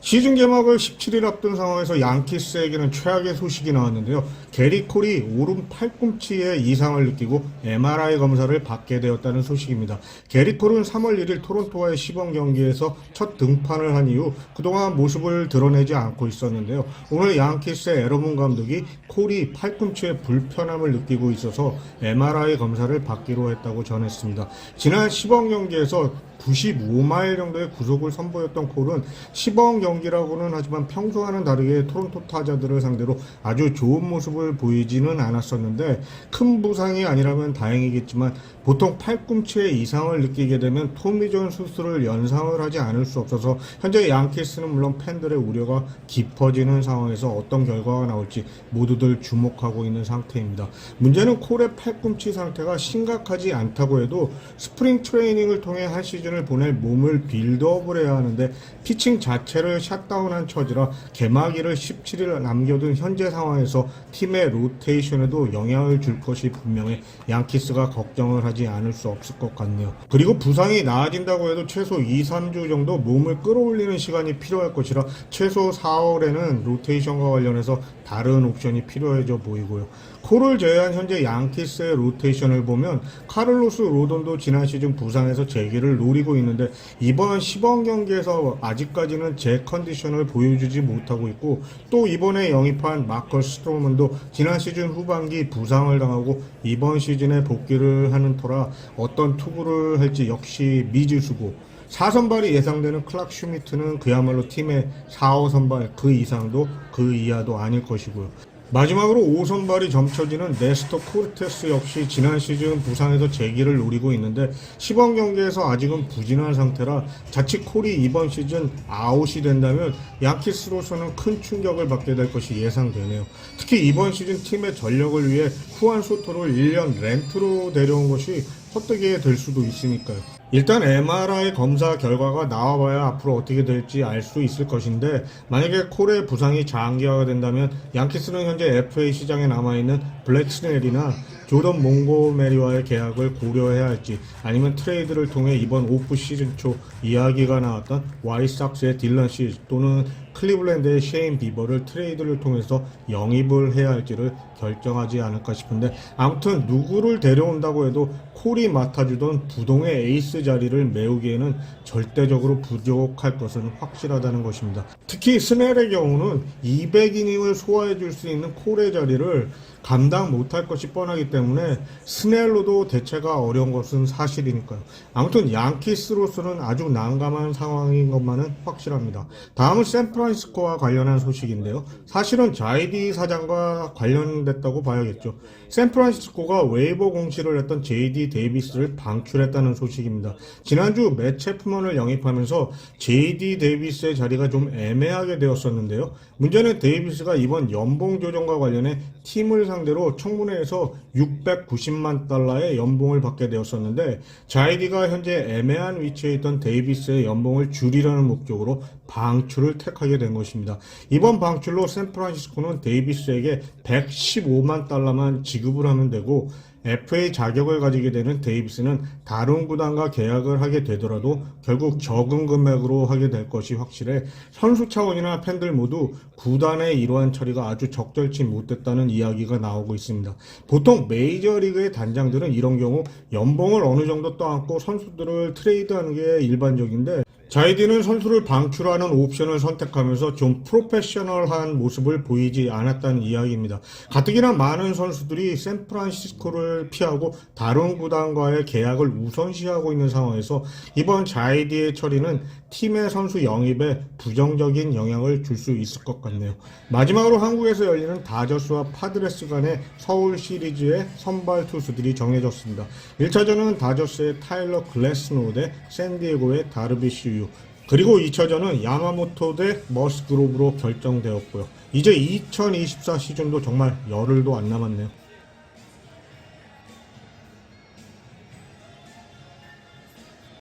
시즌 개막을 17일 앞둔 상황에서 양키스에게는 최악의 소식이 나왔는데요. 게리 콜이 오른 팔꿈치에 이상을 느끼고 MRI 검사를 받게 되었다는 소식입니다. 게리 콜은 3월 1일 토론토와의 시범 경기에서 첫 등판을 한 이후 그동안 모습을 드러내지 않고 있었는데요. 오늘 양키스의 에러문 감독이 콜이 팔꿈치에 불편함을 느끼고 있어서 MRI 검사를 받기로 했다고 전했습니다. 지난 시범 경기에서 95마일 정도의 구속을 선보였던 콜은 시범 경기라고는 하지만 평소와는 다르게 토론토 타자들을 상대로 아주 좋은 모습을 보이지는 않았었는데, 큰 부상이 아니라면 다행이겠지만 보통 팔꿈치에 이상을 느끼게 되면 토미존 수술을 연상을 하지 않을 수 없어서 현재 양키스는 물론 팬들의 우려가 깊어지는 상황에서 어떤 결과가 나올지 모두들 주목하고 있는 상태입니다. 문제는 콜의 팔꿈치 상태가 심각하지 않다고 해도 스프링 트레이닝을 통해 한 시즌을 보낼 몸을 빌드업을 해야 하는데 피칭 자체를 샷다운한 처지라 개막일을 17일 남겨둔 현재 상황에서 팀의 로테이션에도 영향을 줄 것이 분명해 양키스가 걱정을 하지 않을 수 없을 것 같네요. 그리고 부상이 나아진다고 해도 최소 2, 3주 정도 몸을 끌어올리는 시간이 필요할 것이라 최소 4월에는 로테이션과 관련해서 다른 옵션이 필요해져 보이고요. 콜을 제외한 현재 양키스의 로테이션을 보면 카를로스 로돈도 지난 시즌 부상에서 재기를 노리고 있는데 이번 시범 경기에서 아직까지는 제 컨디션을 보여주지 못하고 있고, 또 이번에 영입한 마커스 스트로먼도 지난 시즌 후반기 부상을 당하고 이번 시즌에 복귀를 하는 터라 어떤 투구를 할지 역시 미지수고, 4선발이 예상되는 클락 슈미트는 그야말로 팀의 4, 5선발 그 이상도 그 이하도 아닐 것이고요. 마지막으로 5선발이 점쳐지는 네스터 코르테스 역시 지난 시즌 부상에서 재기를 노리고 있는데 시범 경기에서 아직은 부진한 상태라 자칫 콜이 이번 시즌 아웃이 된다면 양키스로서는 큰 충격을 받게 될 것이 예상되네요. 특히 이번 시즌 팀의 전력을 위해 후안 소토를 1년 렌트로 데려온 것이 헛되게 될 수도 있으니까요. 일단 MRI 검사 결과가 나와봐야 앞으로 어떻게 될지 알 수 있을 것인데, 만약에 콜의 부상이 장기화가 된다면 양키스는 현재 FA 시장에 남아있는 블랙 스넬이나 조던 몽고메리와의 계약을 고려해야 할지, 아니면 트레이드를 통해 이번 오프 시즌 초 이야기가 나왔던 와이삭스의 딜런 시즈 또는 클리블랜드의 셰인 비버를 트레이드를 통해서 영입을 해야 할지를 결정하지 않을까 싶은데, 아무튼 누구를 데려온다고 해도 콜이 맡아주던 부동의 에이스 자리를 메우기에는 절대적으로 부족할 것은 확실하다는 것입니다. 특히 스넬의 경우는 200이닝을 소화해줄 수 있는 콜의 자리를 감당 못할 것이 뻔하기 때문에 스넬로도 대체가 어려운 것은 사실이니까요. 아무튼 양키스로서는 아주 난감한 상황인 것만은 확실합니다. 다음은 샌프란시스코와 관련한 소식인데요. 사실은 자이디 사장과 관련됐다고 봐야겠죠. 샌프란시스코가 웨이버 공시를 했던 JD 데이비스를 방출했다는 소식입니다. 지난주 맷 체프먼을 영입하면서 JD 데이비스의 자리가 좀 애매하게 되었었는데요. 문제는 데이비스가 이번 연봉 조정과 관련해 팀을 상대로 청문회에서 690만 달러의 연봉을 받게 되었었는데, 자이디가 현재 애매한 위치에 있던 데이비스의 연봉을 줄이려는 목적으로 방출을 택하게 된 것입니다. 이번 방출로 샌프란시스코는 데이비스에게 115만 달러만 지급을 하면 되고, FA 자격을 가지게 되는 데이비스는 다른 구단과 계약을 하게 되더라도 결국 적은 금액으로 하게 될 것이 확실해 선수 차원이나 팬들 모두 구단의 이러한 처리가 아주 적절치 못했다는 이야기가 나오고 있습니다. 보통 메이저리그의 단장들은 이런 경우 연봉을 어느 정도 떠안고 선수들을 트레이드하는 게 일반적인데, 자이디는 선수를 방출하는 옵션을 선택하면서 좀 프로페셔널한 모습을 보이지 않았다는 이야기입니다. 가뜩이나 많은 선수들이 샌프란시스코를 피하고 다른 구단과의 계약을 우선시하고 있는 상황에서 이번 자이디의 처리는 팀의 선수 영입에 부정적인 영향을 줄 수 있을 것 같네요. 마지막으로 한국에서 열리는 다저스와 파드레스 간의 서울 시리즈의 선발 투수들이 정해졌습니다. 1차전은 다저스의 타일러 글래스노 대 샌디에고의 다르비쉬 유, 그리고 2차전은 야마모토 대 머스그로브로 결정되었고요. 이제 2024 시즌도 정말 열흘도 안 남았네요.